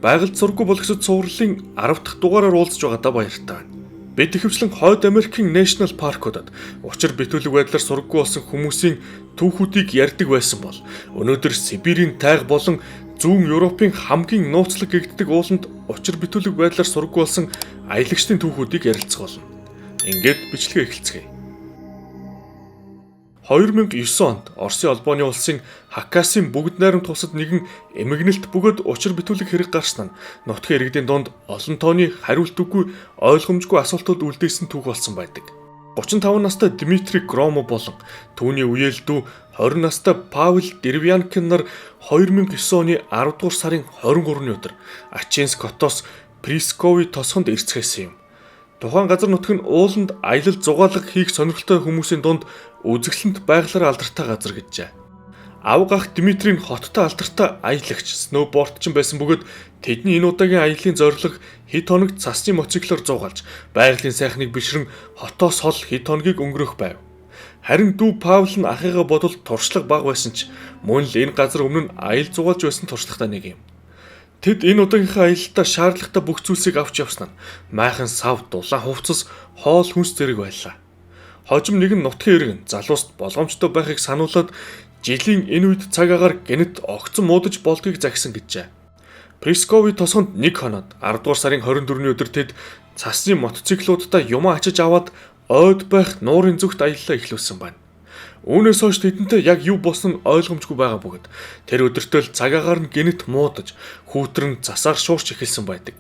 Байгальд сургуу болгочид цувралын 10 дахь дугаараар уулзж байгаадаа баяртай байна. Бид ихэвчлэн Хойд Америкийн National Park-удад учир битүүлэг байдлаар сургаггүй болсон хүмүүсийн түүхүүдийг ярьдаг байсан бол өнөөдөр Сибирийн тайга болон зүүн Европын хамгийн нууцлаг гэгддэг ууланд учир битүүлэг байдлаар сургаггүй болсон аялагчдын түүхүүдийг ярилцах болно. Ингээд бичлэгээ эхэлцгээе. 2009 онд Оросын албаны улсын Хакасийн бүгд найрамд тусад нэгэн эмгэнэлт бөгөөд учир битүүлэг хэрэг гарсан нь нутгийн иргэдийн дунд олон тооны хариулт үгүй ойлгомжгүй асуултууд үлдээсэн түүх болсон байдаг. 35 настай Дмитрий Громов болон түүний үеэл дүү 20 настай Павел Деревянкин нар 2009 оны 10 дугаар сарын 23-ны өдөр Ачинск хотоос Прискови тосгонд ирцгээсэн юм. Тухайн газар нутг нь ууланд аялал зугаалга хийх сонирхолтой хүмүүсийн дунд үзэсгэлэнт байгалаар алдартай газар гэжээ. Авга ах Дмитрий нь хоттой алдартай аялагч, сноубордчин байсан бөгөөд тэдний энэ удаагийн аяллаа зорилго хэд хоногт цасны мотоциклоор зугаалж, байгалийн сайхныг бишрэн хотоос хол хэд хоногийг өнгөрөх байв. Харин дүү Паул нь ахыгаа бодвол туршлага бага байсан ч мөн л энэ газар өмнө нь аял зугаалж байсан туршлагатай нэг юм. Тэд энэ удаагийнхаа аялалтаа шаардлагатай бүх зүйлсийг авч явсан нь майхан сав, дулаан хувцас, хоол хүнс зэрэг байлаа. Хожим нэгэн нутгийн иргэн залууст болгоомжтой байхыг сануулад жилийн энэ үед цаг агаар гэнэт огцон муудаж болдгийг загсан гэжээ. Прискови тосгонд нэг хоноод 10 дугаар сарын 24-ний өдөр тэд цасны мотоциклуудтай юмаа ачиж аваад ойд байх нуурын зүгт аяллаа эхлүүлсэн байна. Үүнээс хойш тэдэнтэй яг юу болсон нь ойлгомжгүй байгаа бөгөөд тэр өдөртөө л цаг агаар нь гэнэт муудаж хүүтрэн засаар шуурч эхэлсэн байдаг.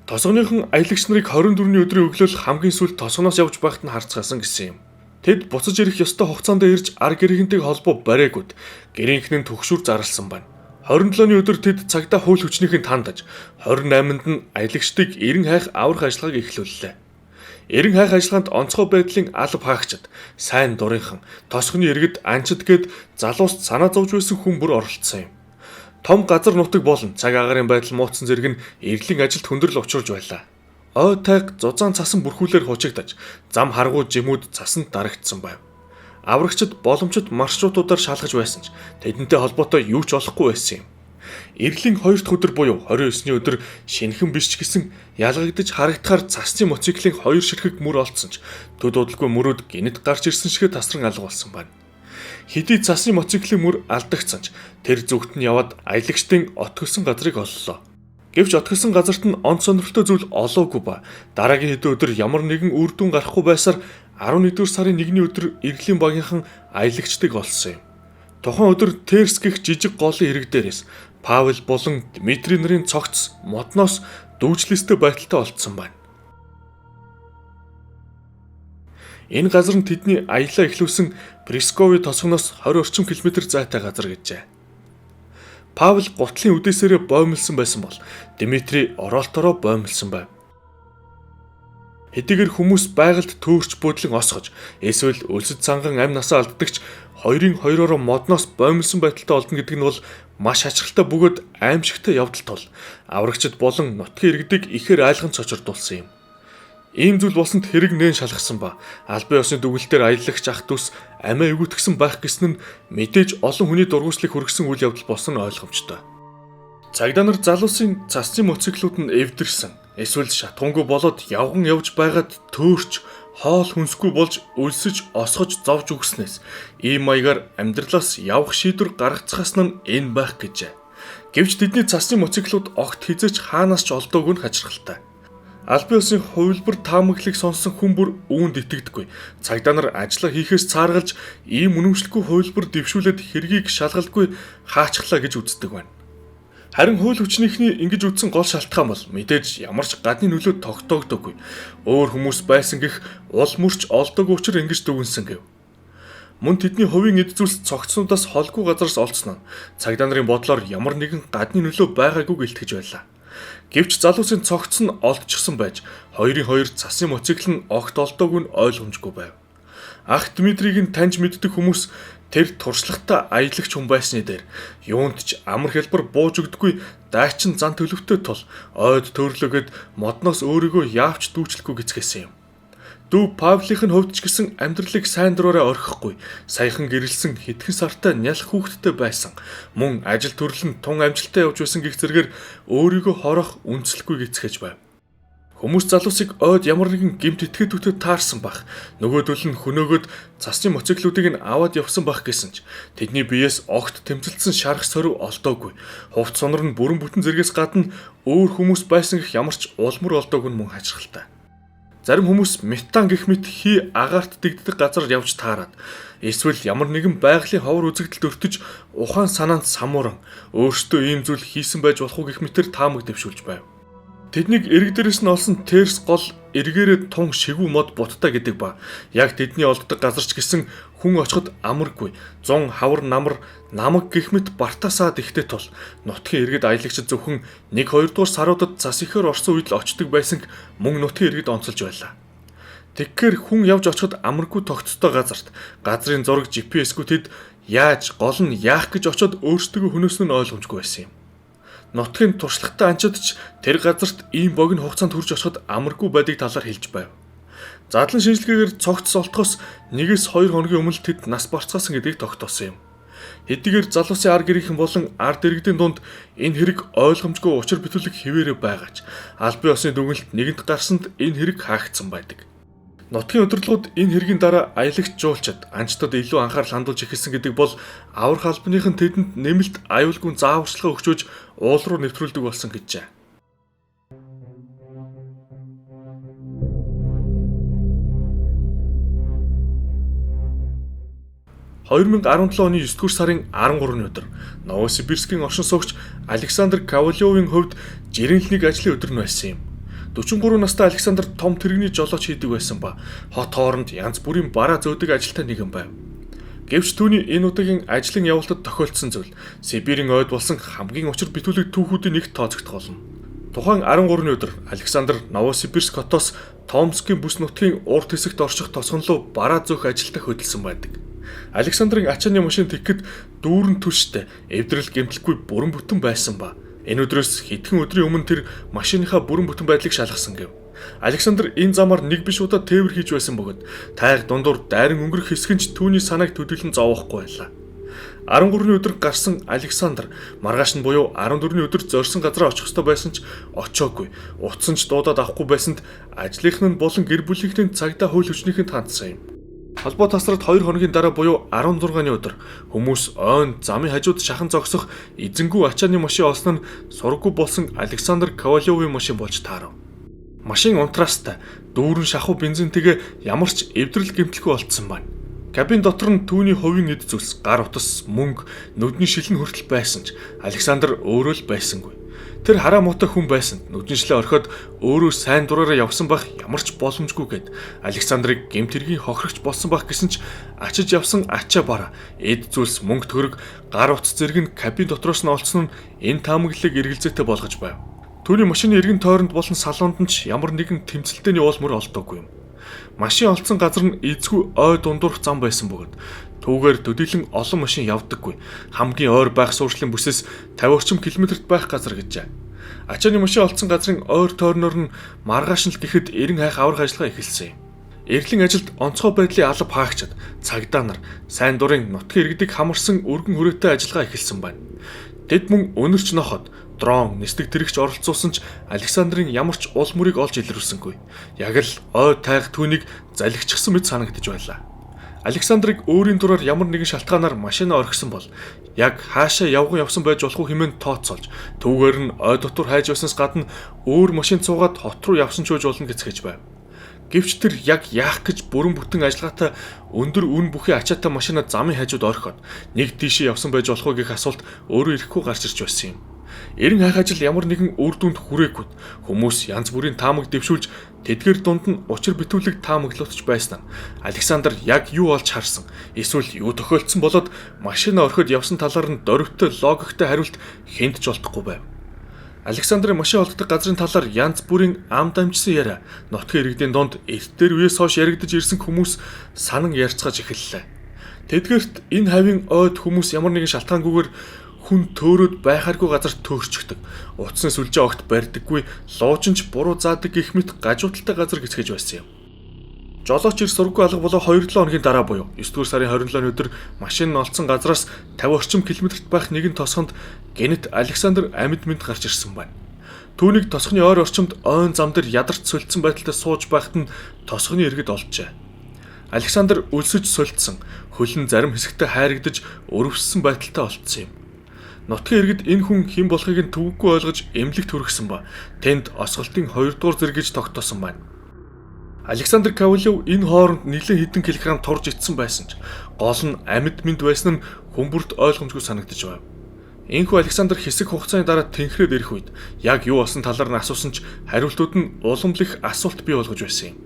Тосгоныхон аялагч нарыг 24-ний өдрийн өглөөл хамгийн сүүлд тосгоноос явж байхад нь харцгаасан гэсэн юм. Тэд буцаж ирэх ёстой хугацаанд ирж ар гэрийнхэнтэйг холбоо бариагүйд гэрийнхэн нь төгшүүр зарласан байна. 27-ны өдөр тэд цагдаа хууль хүчнийхэн тандаж 28-нд нь аялагчдыг эрен хайх аврах ажиллагааг эхлүүллээ. Эрен хайх ажиллагаанд онцгой байдлын алба хаагчид, сайн дурынхан, тосгоны иргэд анчид гээд залууст санаа зовж байсан хүн бүр оролцсон юм. Том газар нутаг болон цаг агаарын байдал муутсан зэрэг нь эрлийн ажилд хүндрэл учруулж байлаа. Ой тайг зузаан цасан бүрхүүлээр хужигдаж, зам харгуу жимүүд цасанд дарагдсан байв. Аврагчид боломжит маршрутуудаар шалгаж байсан ч тэдэнтэй холбоотой юу ч олохгүй байсан юм. Эрлийн 2 дахь өдөр буюу 29-ний өдөр шинэхэн биш ч гэсэн ялгагдаж харагдахаар цасны мотоциклийн 2 ширхэг мөр олдсон ч төд удалгүй мөрөд гинэт гарч ирсэн шигэ тасран алга болсон байна. Хэдий цасны мотоциклийн мөр алдагдсан ч тэр зүгт нь яваад аялагчдын отгосон газрыг оллоо. Гэвч отгосон газарт нь онц сонирхолтой зүйл олоогүй ба дараагийн хэдэн өдөр ямар нэгэн үр дүн гарахгүй байсаар 11-р сарын 1-ний өдөр эрлийн багийнхан аялагчдыг олсон юм. Тухайн өдөр Терс гэх жижиг голын ирэг дээрээс Павел болон Дмитрий нарын цогц модноос дүүжлэстэй байдалтай олдсон байна. Энэ газар нь тэдний аяллаа эхлүүлсэн Прискови тосгоноос 20 орчим километр зайтай газар гэжээ. Павел гутлын үдээсээрээ боомлсон байсан бол Дмитрий ороолтороо боомлсон байв. Хэдийгээр хүмүүс байгальд төөрч бөдлөн осгож, эсвэл өлсөд цанган амь насаа алддагч хоёрын хоёроо модноос боомлсон байдалтай олдно гэдэг нь бол маш ачаалттай бөгөөд аимшигтай явдал тул аврагчид болон нутгийн иргэдийг ихээр айлган цочирдуулсан юм. Ийм зүйл болсонд хэрэг нээн шалгасан ба албан ёсны дүгнэлтээр аялагч ах дүүс амиа эвгүйтгсэн байх гэсэн нь мэдээж олон хүний дургуйслыг хүргэсэн үйл явдал болсон нь ойлгомжтой. Цагдаа нар залуусын цасны мотоциклууд нь эвдэрсэн, эсвэл шатхуунгүй болоод явган явж байгаад төөрч хоол хүнсгүй болж өлсөж осгож зовж өгснээс ийм маягаар амьдралаас явах шийдвэр гаргацгаасан нь энэ байх гэжээ. Гэвч тэдний цасны мотоциклууд огт хизээч хаанаас ч олдоогүй нь хачирхалтай. Албан ёсны хувилбар таамаглалыг сонсон хүн бүр үүнд итгэдэггүй. Цагдаа нар ажиллаа хийхээс цааргалж ийм үнэмшлэхгүй хувилбар дэвшүүлээд хэргийг шалгалгүй хаачглаа гэж үздэг байна. Харин хууль хүчнийхний ингэж үтсэн гол шалтгаан бол мэдээж ямар ч гадны нөлөө тогтоогдоогүй. Өөр хүмүүс байсан гэх ул мөрч олдоогүй учраас ингэж дүгнсэн гэв. Мөн тэдний хувийн эд зүйлс цогцнуудаас холгүй газараас олцсон нь цагдаа нарын бодлоор ямар нэгэн гадны нөлөө байгаагүй гэлтгэж байлаа. Гэвч залуусын цогц нь олдчихсон байж 2-2 цасны мотоцикл нь огт олдоогүй нь ойлгомжгүй байв. Ах Дмитрийг нь таньж мэддэг хүмүүс тэр туршлагатай аялагч хүн байсны дээр юунд ч амар хэлбэр бууж өгдөггүй дайчин зан төлөвтэй тул ойд төөрлөгöd модноос өөрийгөө яавч дүүчлэхгүй гэцгээсэн юм. Дүү Павлын хувьд ч гэсэн амьдралыг сайн дураараа орхихгүй, саяхан гэрэлсэн хэдхэн сартай нялх хүүхэдтэй байсан. Мөн ажил төрлөн тун амжилттай явж байсан гих зэрэгээр өөрийгөө хорох үнцэлгүй гэцгээж байв. Хүмүүс залуусыг ойд ямар нэгэн гэмт итгэдүүдэд таарсан бах. Нөгөөдөл нь хөнөөгөөд цасны моциклуудыг нь аваад явсан бах гэсэн ч тэдний биеэс огт тэмцэлсэн шарах сорив олдоогүй. Хувц сонор нь бүрэн бүтэн зэргээс гадна өөр хүмүүс байсан гэх ямар ч улмөр олдоог нь мөн хачирхалтай. Зарим хүмүүс метан гэх мэт хий агаарт дэгддэг газар явж таарад эсвэл ямар нэгэн байгалийн ховор үзэгдэлд өртөж ухаан санаанд самууран өөртөө ийм зүйл хийсэн байж болох уу гэх мэтэр таамаг дэвшүүлж байв. Тэднийг эрэг дээрээс нь олсон терс гол эргээрээ тун шигүү мод буттай гэдэг ба яг тэдний олддог газар ч гэсэн хүн очиход амаргүй 100 хавар намаг гэх мэт бартасаад ихтэй тул нутгийн иргэд аялагчид зөвхөн 1-2 дугаар саруудад цас ихээр орсон үед л очдөг байсан мөн нутгийн иргэд онцолж байлаа. Тэгэхээр хүн явж очиход амаргүй тогтцтой газарт газрын зураг GPS-гүү тэд яаж гол нь яах гэж очиод өөрсдөө хөнөөс нь ойлгомжгүй байсан юм. Нутгийн туршлагатай анчид ч тэр газарт ийм богино хугацаанд хүрч очиход амаргүй байдгийг талаар хэлж байв. Задлан шинжилгээгээр цогц олтохоос 1-2 хоногийн өмнө тэд нас барцгаасан гэдгийг тогтоосон юм. Хэдийгээр залуусын ар гэрийнхэн болон ард иргэдийн дунд энэ хэрэг ойлгомжгүй учир бүтүүлэг хിവэрэ байгаач албан ёсны дүгнэлт нэгэнт гарсанд энэ хэрэг хаагдсан байдаг. Нутгийн удирдлагууд энэ хэргийн дараа аялагч жуулчид анчтад илүү анхаарал хандуулж эхэлсэн гэдэг бол аврах албаныхан тэдэнд нэмэлт аюулгүй зааварчилгаа өгчөөж уул руу нэвтрүүлдэг болсон гэжээ. 2017 оны 9 дугаар сарын 13-ны өдөр Новосибирскийн оршин суугч Александр Ковалёвын хувьд жирэнлэнийг ажлын өдөр нь байсан юм. 43 настай Александр том тэрэгний жолооч хийдэг байсан ба хот хооронд янз бүрийн бараа зөөдөг ажилтай нэгэн байв. Гэвч түүний энэ удаагийн ажлын явалтад тохиолдсон зүйл Сибирийн ойд болсон хамгийн учир бүтүүлэг түүхүүдийн нэгт тооцогдох болно. Тухайн 13-ны өдөр Александр Новосибирск хотоос Томскийн бүс нутгийн урд хэсэгт орчих тосгонлоо бараа зөөх ажилтай хөдөлсөн байдаг. Александрын ачааны машин тэгэхэд дүүрэн түштэй эвдрэл гэмтэлгүй бүрэн бүтэн байсан ба энэ өдрөөс хэдхэн өдрийн өмнө тэр машиныхаа бүрэн бүтэн байдлыг шалгасан гэв. Александр энэ замаар нэг биш удаа тээвэр хийж байсан бөгөөд тайр дундуур дайран өнгөрөх хэсэг нь ч түүний санааг төдийлөн зовоохгүй байлаа. 13-ны өдөр гарсан Александр маргааш нь буюу 14-ний өдөр зорьсон газараа очих ёстой байсан ч очоогүй. Утсан ч дуудаад авахгүй байсанд ажлынх нь болон гэр бүлийнхний цагдаа хууль хүчнийхэнд хандсан юм. Холбоо тасралт 2 хоногийн дараа буюу 16-ны өдөр хүмүүс ойн замын хажууд шахан зогсох эзэнгүй ачааны машин олсон нь сургаггүй болсон Александр Ковалёвын машин болж таарав. Машин унтраастай дүүрэн шахуу бензинтэйгээ ямар ч эвдрэл гэмтэлгүй болцсон байна. Кабин дотор нь түүний хувийн эд зүйлс, гар утас, мөнгө, нүдний шилэн хүртэл байсан ч Александр өөрөө л байсангүй. Тэр хараа муутай хүн байсанд нүднийшлээ орхиод өөрөө сайн дураараа явсан байх ямар ч боломжгүйгээд Александрыг гэмт хэргийн хохирогч болсон байх гэсэн ч ачиж явсан ачаа бараа, эд зүйлс, мөнгө төгрөг, гар утас зэрэг нь кабин дотроос нь олцсон нь энэ таамаглалыг эргэлзээтэй болгож байв. Түүний машины эргэн тойронд болон салонд нь ч ямар нэгэн тэмцэлтэйний уул мөр олдоогүй юм. Машин олцсон газар нь эзгүй ой дундуурх зам байсан бөгөөд түүгээр төдийлөн олон машин явдаггүй. Хамгийн ойр байх суурьшлын бүсээс 50 орчим километрт байх газар гэжээ. Ачааны машин олцсон газрын ойр тойрноор нь маргааш нь л гэхэд 90 хайх аврах ажиллагаа эхэлсэн юм. Эрхлэн ажилд онцгой байдлын алба хаагчид, цагдаа нар, сайн дурын нутгийн иргэдийг хамарсан өргөн хүрээтэй ажиллагаа эхэлсэн байна. Тэд мөн өнөрч ноход дрон, нисдэг тэрэгч оролцуулсан ч Александрын ямар ч уул мөрийг олж илрүүлсэнгүй. Яг л ой тайх түүнийг залгичихсан мэт санагдаж байлаа. Александрыг өөрийн дураар ямар нэгэн шалтгаанаар машинаа орхисон бол яг хаашаа явсан байж болох уу хэмээн тооцоолж түүгээр нь ой дотор хайж байснаас гадна өөр машин цуугаад хот руу явсан ч үж болно гэцгээж байв. Гэвч тэр яг яах гэж бүрэн бүтэн ажиллагаатай өндөр үн бүхий ачаатай машинаа замын хажууд орхиод нэг тийшээ явсан байж болох уу гэх асуулт өөрөө ирэхгүй гарч ирж байсан юм. Эрен хайх ажил ямар нэгэн үр дүнд хүрээгүй хүмүүс янз бүрийн таамаг дэвшүүлж тэдгээр дунд нь учир бүтүүлэг таамаглуулж байсан нь Александр яг юу олж харсан эсвэл юу тохиолдсон болоод машинаа орхиод явсан талаар нь дөрвтэй логиктой хариулт хэнд ч олдохгүй байв. Александрын машин олддог газрын талаар янз бүрийн ам дамжсан яриа нутгийн иргэдийн дунд эртээр үеэс хойш яригдж ирсэн хүмүүс санан ярьцгааж эхэллээ. Тэдгээрт энэ хавийн ойд хүмүүс ямар нэгэн шалтгаангүйгээр хүн төөрөөд байхааргүй газар төөрчгдөг. Утасны сүлжээ огт барьдаггүй, луужинч буруу заадаг гэх мэт гажуудалтай газар гэцгээж байсан юм. Жолооч ир сургууй алга болоо 2-7 хоногийн дараа буюу 9-р сарын 27-ны өдөр машин нь олдсон газраас 50 орчим километрт байх нэгэн тосгонд гэнэт Александр амьд мэд гарч ирсэн байна. Түүнийг тосгоны ойр орчимд ойн зам дээр ядарч сулдсан байдалтай сууж байхад нь тосгоны иргэд олджээ. Александр өлсөж сулдсан, хөлн зарим хэсэгтээ хайрагдаж өрөвссөн байдалтай олдсон юм. Нутгийн иргэд энэ хүн хэн болохыг нь төвөггүй ойлгож эмнэлэгт хүргэсэн ба тэнд осголтын 2 дугаар зэрэг гэж тогтоосон байна. Александр Ковалев энэ хооронд нэлээд хэдэн килограмм турж ицсэн байсан ч гол нь амьд мэд байсан нь хүмүүрт ойлгомжгүй санагдаж байв. Энэхүү Александр хэсэг хугацааны дараа тэнхрээд ирэх үед яг юу болсон талаар нь асуусан ч хариултууд нь уламлах асуулт бий болгож байсан юм.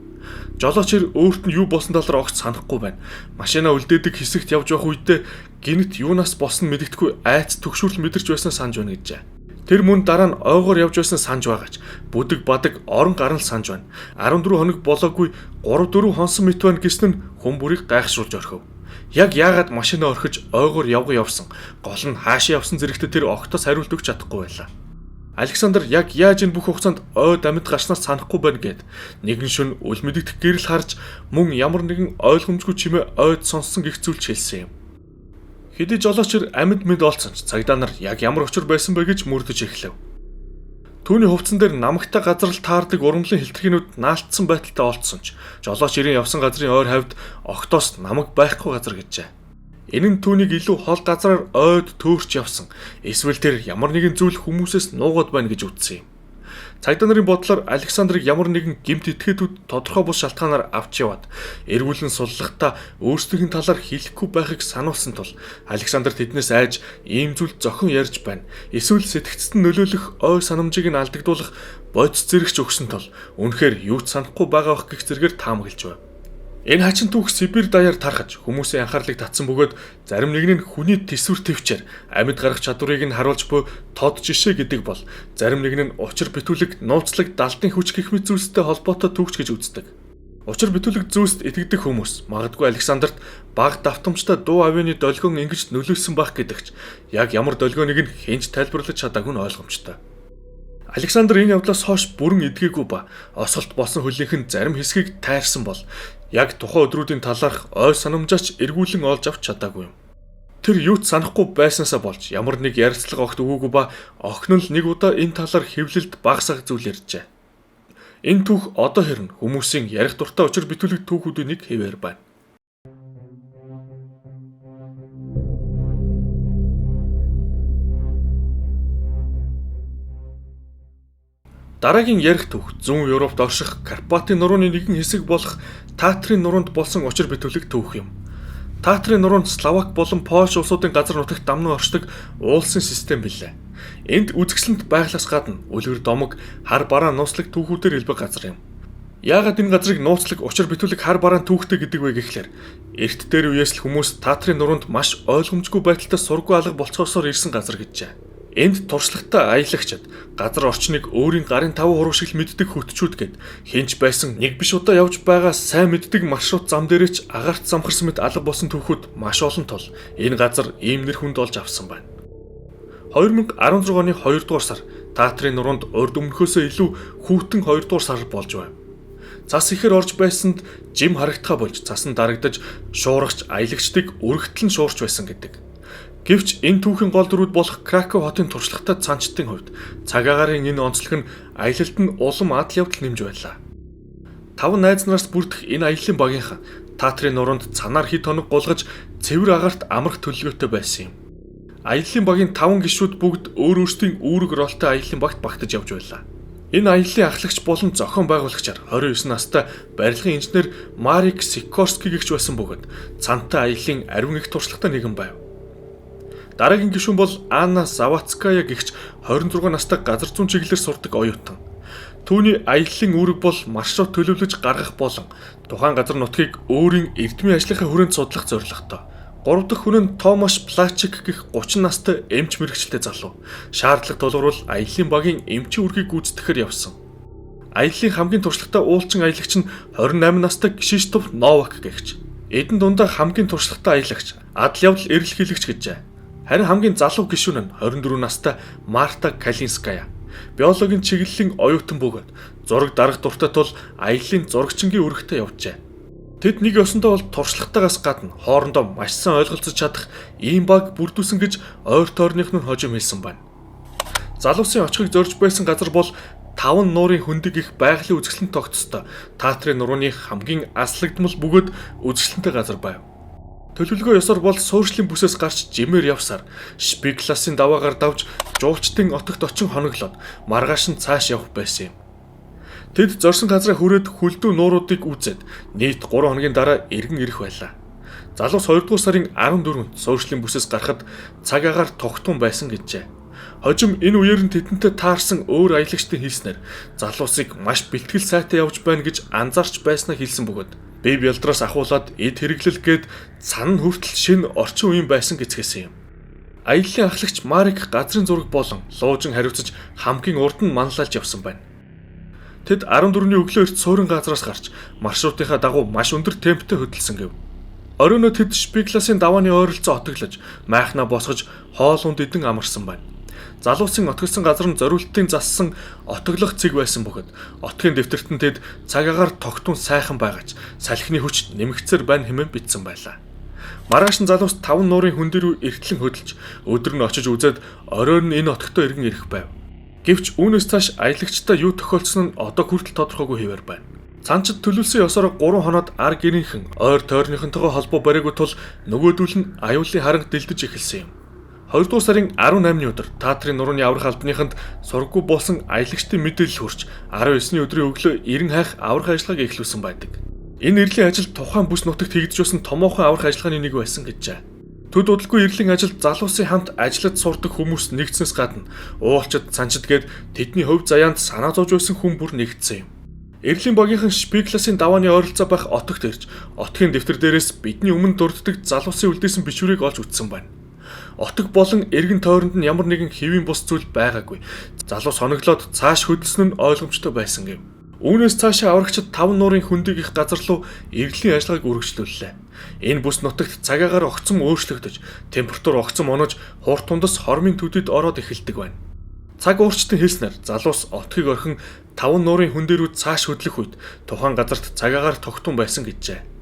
Жолооч ир өөрт нь юу болсон талаар огт санахгүй байна. Машинаа үлдээдэг хэсэгт явж байх үедээ гинт юунаас болсон мэддэхгүй айц төгшүүрл мэдэрч байсан санаж байна гэжээ. Тэр мөн дараа нь ойгоор явж байсан санаж байгаач бүдэг бадаг орон гарал санаж байна. 14 хоног болоогүй 3-4 хонсон мэт байна гэсэн нь хүн бүрийг гайхшруулж орхив. Яг яагаад машинаа орхиж ойгоор явсан гол нь хаашаа явсан зэрэгтээ тэр огтос хариулт өгч чадахгүй байлаа. Александр яг яаж энэ бүх хугацаанд ойд амьд гарснаас санахгүй байна гэд нэгэн шөнө үл мэдэгдэх гэрэл харж мөн ямар нэгэн ойлгомжгүй чимээ ойд сонссон гих зүйлч хэлсэн юм. Хэдий жолооч амьд мэд олцсон ч цагдаа нар яг ямар учир байсан бэ гэж мөрдөж эхлэв. Түүний хувцсан дээр намагтай газрал таардаг ургамлын хилтгэхнүүд наалтсан байдалтай олдсон ч жолооч ирэн явсан газрын ойр хавьд октоос намаг байхгүй газар гэжээ. Энэ нь түүнийг илүү хол газраар ойд төөрч явсан. Эсвэл тэр ямар нэгэн зүйл хүмүүсээс нуугаад байна гэж үзсэн юм. Цагдаа нарын бодлоор Александрыг ямар нэгэн гэмт этгээдүүд тодорхой бус шалтгаанаар авч яваад эргүүлэн суллахтаа өөрсдийн талаар хэлэхгүй байхыг сануулсан тул Александр тэднээс айж ийм зүйл зохин ярьж байна. Эсвэл сэтгцэд нь нөлөөлөх ой санамжийг нь алдагдуулах бодис зэрэгч өгсөн тул үнэхээр юу ч санахгүй байгаа бох гэх зэрэгээр таамаглаж байв. Энэ хачин түүх Сибирь даяар тархаж хүмүүсийн анхаарлыг татсан бөгөөд зарим нэг нь хүний төсвөр төвчээр амьд гарах чадварыг нь харуулж буй тод жишээ гэдэг бол зарим нэг нь учир битүүлэг нууцлаг далдын хүч гэх мэт зүйлстэй холбоотой түүхч гэж үздэг. Учир битүүлэг зүйлст итгэдэг хүмүүс магадгүй Александрт баг давтамжтай дуу авины долгион ингэж нөлөөлсөн байх гэдэгч яг ямар долгионыг нь хинж тайлбарлаж чадаагүй нь ойлгомжтой. Александр энэ явдлаас хойш бүрэн эдгээгүй ба осголт болсон хөлийнх нь зарим хэсгийг тайрсан бол яг тухайн өдрүүдийн талаарх ой санамжаач эргүүлэн олж авч чадаагүй юм. Тэр юу ч санахгүй байснаасаа болж ямар нэг ярилцлага огт өгөөгүй ба охин л нэг удаа энэ талаар хэвлэлд багсаг зүйл ярьжээ. Энэ түүх одоо хэрнэ хүмүүсийн ярих дуртай учир битүүлэг түүхүүдийн нэг хэвээр байна. Дараагийн ярих түүх зүүн Европт орших Карпатын нурууны нэгэн хэсэг болох Татрын нуруунд болсон учир битүүлэг түүх юм. Татрын нуруунд Словак болон Польш улсуудын газар нутагт дамнан оршдог уулсын систем билээ. Энд үзэсгэлэнт байглаас гадна үлгэр домог, хар бараан нууцлаг түүхүүдээр илбэг газар юм. Яагаад энэ газрыг нууцлаг учир битүүлэг хар бараан түүхтэй гэдэг вэ гэхлээр эрт дээр үеэс л хүмүүс Татрын нуруунд маш ойлгомжгүй байдалтай сургуу алга болцоосоор ирсэн газар гэжээ. Энд туршлагатай аялагчид газар орчныг өөрийн гарын 5 хуруу шиг мэддэг хөтчүүд гэд хинч байсан нэг биш удаа явж байгаа сайн мэддэг маршрут зам дээрээ ч агаарт замхарсан мэт алга болсон түүхүүд маш олон тул энэ газар ийм нэр хүнд олж авсан байна. 2016 оны 2 дугаар сар Татрын нуруунд урд өмнөхөөсөө илүү хүүтэн 2 дугаар сар болж байв. Цас ихэр орж байсанд жим харагдхаа болж цас нь дарагдаж шуурагч аялагчдыг өргөтл нь шуурч байсан гэдэг. Гэвч энэ түүхийн гол дүрүүд болох Краков хотын туршлагатай цаанчдын хувьд цаг агаарын энэ онцлог нь аялалд нь улам адал явдал нэмж байлаа. 5 найз нараас бүрдэх энэ аяллаа багийнхан Татрын нуруунд цанаар хэд хоног гулгаж цэвэр агаарт амрах төлөвлөгөөтэй байсан юм. Аяллаа багийн 5 гишүүд бүгд өөрсдийн үүрэг ролтой аяллаа багт багтаж явж байлаа. Энэ аяллаа ахлагч болон зохион байгуулагчаар 29 настай барилгын инженер Марик Сикорский гэгч байсан бөгөөд цантай аяллаа ариун их туршлагатай нэгэн байв. Дараагийн гишүүн бол Анна Завадская гэгч 26 настай газар зүүн чиглэлээр сурдаг оюутан. Түүний аяллаа үүрэг бол маршрут төлөвлөж гаргах болон тухайн газар нутгийг өөрийн эрдмийн ажлынхаа хүрээнд судлах зорилготой. 3 дахь хүн нь Томаш Плачик гэх 30 настай эмч мэрэгчлээ залуу. Шаардлага тулгарвал аяллаа багийн эмчийн үргийг гүйцэтгэхээр явсан. Аяллаа хамгийн туршлагатай уулчин аялагч нь 28 настай Кшиштоф Новак гэгч. Эдэн дундаа хамгийн туршлагатай аялагч, адал явдал эрэлхийлэгч гэжээ. Харин хамгийн залуу гишүүн нь 24 настай Марта Калинская. Биологийн чиглэлийн оюутан бөгөөд зураг дарах дуртай тул аяллаа зурагчингийн үүрэгтээ явжээ. Тэд нэг ёсондоо бол туршлагатайгаас гадна хоорондоо маш сайн ойлголцож чадах ийм баг бүрдүүлсэн гэж ойр тойрных нь хожим хэлсэн байна. Залуусын очихыг зорж байсан газар бол 5 нуурын хөндөг их байгалийн үзэсгэлэнт тогтцтой Татрын нурууны хамгийн аслагдмал бөгөөд үзэсгэлэнтэй газар байв. Төлөвлөгөө ёсоор бол суурьшлийн бүсээс гарч жимээр явсаар Шпигласын даваагаар давж жуулчдын отогт очин хоноглоод маргааш нь цааш явах байсан юм. Тэд зорсон газраа хүрээд хүлдүү нууруудыг үзээд нийт 3 хоногийн дараа эргэн ирэх байлаа. Залуус 2 дугаар сарын 14-нд суурьшлийн бүсээс гарахад цаг агаар тогтун байсан гэжээ. Хожим энэ үеэр нь тэдэнтэй таарсан өөр аялагчдын хэлснээр залуусыг маш бэлтгэл сайтай явж байна гэж анзаарч байснаа хэлсэн бөгөөд бие бялдраас ахуулаад эд хэрэглэл гээд цан хүртэл шинэ орчин үеийн байсан гэцгээсэн юм. Аяллаа ахлагч Марик газрын зураг болон луужин хариуцаж хамгийн урд нь манлайлж явсан байна. Тэд 14-ний өглөө эрт суурин газраас гарч маршрутынхаа дагуу маш өндөр темптэй хөдөлсөн гэв. Оройно тэд Шпигласын давааны ойролцоо отоглож, майхнаа босгож, хоол унд идэн амарсан байна. Залуусын отгилсан газар нь зориултын зассан отоглох цэг байсан бөгөөд отгийн дэвтэрт нь тэд цаг агаар тогтун сайхан байгаач салхины хүч нэмэгцээр байна хэмээн бичсэн байлаа. Маргааш нь залуус 5 нуурын хөндөр рүү эртлэн хөдөлж өдөр нь очиж үзээд оройн энэ отогтой иргэн ирэх байв. Гэвч үүнээс цааш аялагчтай юу тохиолдсон нь одоо хүртэл тодорхойгүй хэвээр байна. Цаанчид төлөвлөсөн ёсоор 3 хоноод ар гэрийнхэн ойр тойрныхонтойгоо холбоо бариагүй тул нөгөөдөл нь аюулын харанг дэлдэж эхэлсэн юм. 2 дугаар сарын 18-ны өдөр Татрын нурууны аврах албаныханд сургаггүй болсон аялагчдын мэдээлэл хүрч 19-ний өдрийн өглөө 90 хайх аврах ажиллагааг эхлүүлсэн байдаг. Энэ эрлийн ажил тухайн бүс нутагт хийгдэж байсан томоохон аврах ажиллагааны нэг байсан гэжээ. Төд удалгүй эрлийн ажилд залуусын хамт ажиллаж сурдаг хүмүүс нэгдснээс гадна уулчид цанчид гээд тэдний хөв заяанд санаа зовж байсан хүн бүр нэгдсэн юм. Эрлийн багийнхан Шпигласын давааны ойролцоо байх отогт ирж отгийн дэвтэр дээрээс бидний өмнө дурддаг залуусын үлдээсэн бичвэрийг олж үтсэн байна. Отог болон эргэн тойронд нь ямар нэгэн хэвийн бус зүйл байгаагүй. Залуус хоноглоод цааш хөдөлсөн нь ойлгомжтой байсан гэв. Үүнээс цаашаа аврагчид 5 нуурын хөндөг их газар руу эргэлийн ажиллагааг үргэлжлүүллээ. Энэ бүс нутагт цагаагаар огцом өөрчлөгдөж, температур огцом онож, хурд тундас хормын төдөд ороод эхэлдэг байна. Цаг уурчдын хэлснээр залуус отгийг орхин 5 нуурын хөндөөрөө цааш хөдлөх үед тухайн газарт цагаагаар тогтун байсан гэжээ.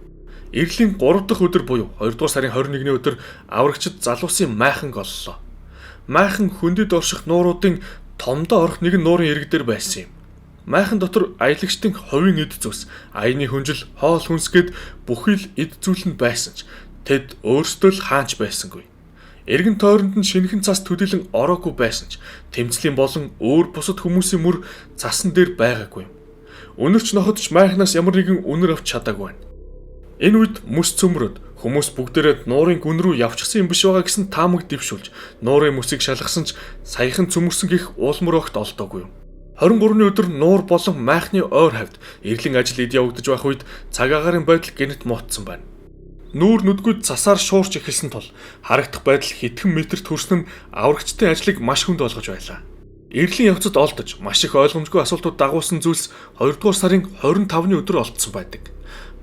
Эрлийн 3 дахь өдөр буюу 2 дугаар сарын 21-ний өдөр аврагчид залуусын майханг оллоо. Майхан хөндөд орших нууруудын томдоо орох нэгэн нуурын ирэг дээр байсан юм. Майхан дотор аялагчдын ховын эд зүс, аяны хүнжил, хоол хүнсгээд бүхий л эд зүйл нь байсан ч тэд өөрсдөө л хаанч байсангүй. Эргэн тойронд нь шинэхэн цас төдийлөн ороогүй байсан ч тэмцлийн болон өөр бусад хүмүүсийн мөр цасан дээр байгаагүй. Өнөрч ноходч майхнаас ямар нэгэн үнэр авч чадаагүй байна. Энэ үед мэс цөмрөд хүмүүс бүгдээрээ нуурын гүн рүү явчихсан юм биш байгаа гэсэн таамаг дэвшүүлж нуурын мэсийг шалгасан ч саяхан цөмөрсөн гих уулмөр огт олдоогүй юм. 23-ны өдөр нуур болон майхны ойр хавьд эрлийн ажил эд явагдаж байх үед цаг агаарын байдал гэнэт муутсан байна. Нүүр нүдгүүд цасаар шуурч эхэлсэн тул харагдах байдал хэдхэн метрт хүрсэн нь аврагчдын ажлыг маш хүнд болгож байлаа. Эрлийн явцад олдож маш их ойлгомжгүй асуултууд дагуулсан зүйлс 2 дугаар сарын 25-ны өдөр олдсон байдаг.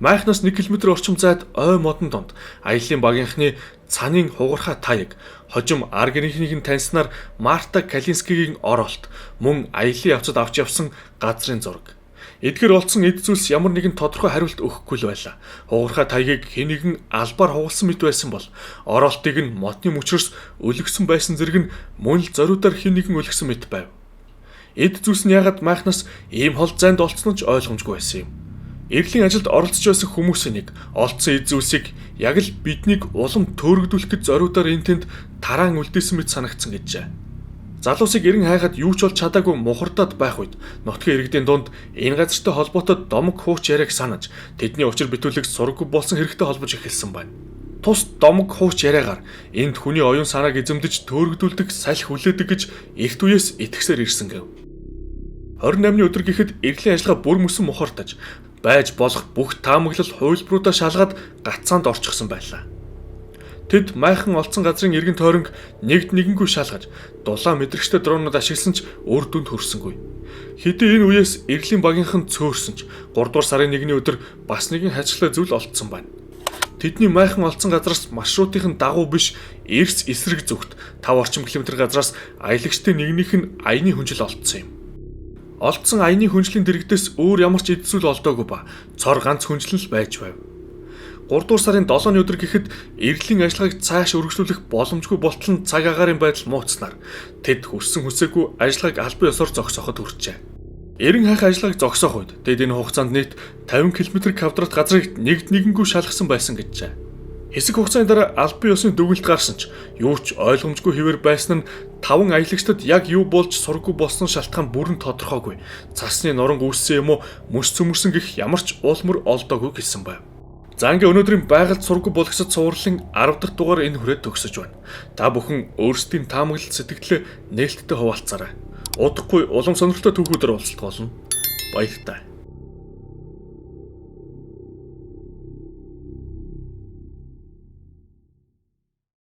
Майхнаас 1 км орчим зайд ой модон донд аяллаа багийнхны цанын хугархай таяг, хожим ар гэрийнхнийг таньснаар Марта Калинскигийн оролт, мөн аяллаа явцад авч явсан газрын зураг. Эдгээр олдсон эд зүйлс ямар нэгэн тодорхой хариулт өгөхгүй л байлаа. Хугархай таягийг хэн нэгэн албаар хугалсан мэт байсан бол оролтыг нь модны мөчрөөс өлгсөн байсан зэрэг нь мөн л зориудаар хэн нэгэн өлгсөн мэт байв. Эд зүйлс нь яагаад майхнаас ийм хол зайд олцсон ч ойлгомжгүй байсан юм. Эрлийн ажилд оролцож байсан хүмүүсийн нэг олдсон эд зүйлсийг яг л биднийг улам төөрөгдүүлэх гэж зориудаар энэ тэнд тараан үлдээсэн мэт санагдсан гэжээ. Залуусыг эрен хайхад юу ч болж чадаагүй мухардаад байх үед нутгийн иргэдийн дунд энэ газартай холбоотой домог хууч яриаг санаж тэдний учир битүүлэг сураггүй болсон хэрэгтэй холбож эхэлсэн байна. Тус домог хууч яриагаар энд хүний оюун санааг эзэмдэж төөрөгдүүлдэг салхи хүлээдэг гэж эрт үеэс итгэсээр ирсэн гэв. 28-ны өдөр гэхэд эрлийн ажиллагаа бүр мөсөн мухардаж байж болох бүх таамаглал хуйлбаруудаа шалгаад гацаанд орчихсон байлаа. Тэд майхан олцсон газрын эргэн тойронг нэгднэгэнгүй шалгаж дулаан мэдрэгчтэй дронууд ашигласан ч үр дүнд хүрсэнгүй. Хэдий энэ үеэс эрлийн багийнхан цөөрсөн ч 3 дугаар сарын 1-ний өдөр бас нэгэн хажигтай зүйл олдсон байна. Тэдний майхан олцсон газраас маршрутын дагуу биш эрс эсрэг зүгт 5 орчим километр газраас аялагчдын нэгнийх нь аяны хүнжил олдсон юм. Олдсон аяны хүнжлийн дэрэгдээс өөр ямар ч эд зүйл олдоогүй ба цор ганц хүнжил л байж байв. 3 дугаар сарын 7-ны өдөр гэхэд эргэлийн ажиллагааг цааш үргэлжлүүлэх боломжгүй болтол нь цаг агаарын байдал мууцснаар тэд хүссэн хүсээгүй ажиллагааг албан ёсоор зогсооход хүрчээ. Эрен хайх ажиллагааг зогсоох үед тэд энэ хугацаанд нийт 50 км квадрат газрыг нэгднэгэнгүй шалгасан байсан гэжээ. Хэсэг хугацааны дараа албан ёсны дүгнэлт гарсан ч юу ч ойлгомжгүй хэвээр байсан нь 5 аялагчдад яг юу болж сургуу болсон шалтгаан бүрэн тодорхойгүй. Цасны норон үүссэн юм уу, мөс цөмөрсөн гэх ямар ч улмөр олдоогүй гэсэн байв. За ингээ өнөөдрийн байгальд сургуу болгосод суурлын 10 дахь дугаар энэ хүрээд төгсөж байна. Та бүхэн өөрсдийн таамаглал сэтгэлдээ нээлттэй хуваалцаарай. Удахгүй улам сонирхолтой түүхүүдээр уулзалт болно. Баяртай.